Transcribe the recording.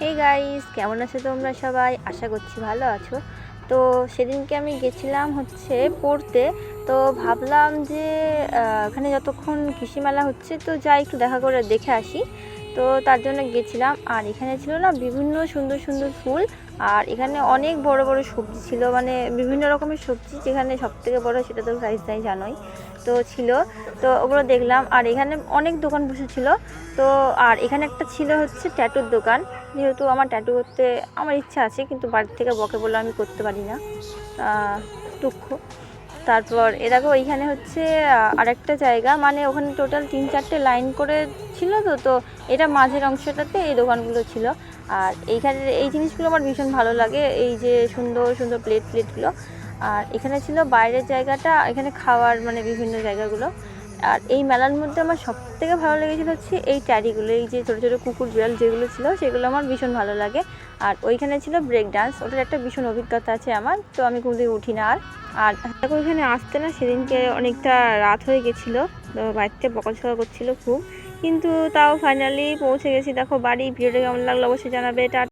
Hey guys, কেমন আছো তোমরা সবাই? আশা করছি ভালো আছো। তো সেদিনকে আমি গেছিলাম হচ্ছে পড়তে। তো ভাবলাম যে ওখানে যতক্ষণ কৃষি মেলা হচ্ছে তো যাই একটু দেখা করে দেখে আসি। তো তার জন্য গেছিলাম। আর এখানে ছিল না বিভিন্ন সুন্দর সুন্দর ফুল। আর এখানে অনেক বড় বড় সবজি ছিল, মানে বিভিন্ন রকমের সবজি, যেখানে সব থেকে বড় সেটা তো প্রাইস নাই জানোই। তো ছিল, তো ওগুলো দেখলাম। আর এখানে অনেক দোকান বসেছিল। তো আর এখানে একটা ছিল হচ্ছে ট্যাটুর দোকান। যেহেতু আমার ট্যাটু করতে আমার ইচ্ছা আছে, কিন্তু বাড়ির থেকে বকে বলে আমি করতে পারি না, দুঃখ। তারপর দেখো এইখানে হচ্ছে আরেকটা জায়গা, মানে ওখানে টোটাল 3-4টে লাইন করে ছিল। তো তো এটা মাঝের অংশটাতে এই দোকানগুলো ছিল। আর এইখানে এই জিনিসগুলো আমার ভীষণ ভালো লাগে, এই যে সুন্দর সুন্দর প্লেটগুলো। আর এখানে ছিল বাইরের জায়গাটা, এখানে খাওয়ার মানে বিভিন্ন জায়গাগুলো। আর এই মেলার মধ্যে আমার সবথেকে ভালো লেগেছিল হচ্ছে এই ট্যাডিগুলো, এই যে ছোটো ছোটো কুকুর বিড়াল যেগুলো ছিল সেগুলো আমার ভীষণ ভালো লাগে। আর ওইখানে ছিল ব্রেক ডান্স, ওটার একটা ভীষণ অভিজ্ঞতা আছে আমার, তো আমি কোনোদিন উঠি না। আর দেখো ওইখানে আসতে না সেদিনকে অনেকটা রাত হয়ে গেছিলো, তো বাড়িতে বকাঝকা করছিল খুব, কিন্তু তাও ফাইনালি পৌঁছে গেছি। দেখো বাড়ি, ভিডিওটা কেমন লাগলো অবশ্যই জানাবে।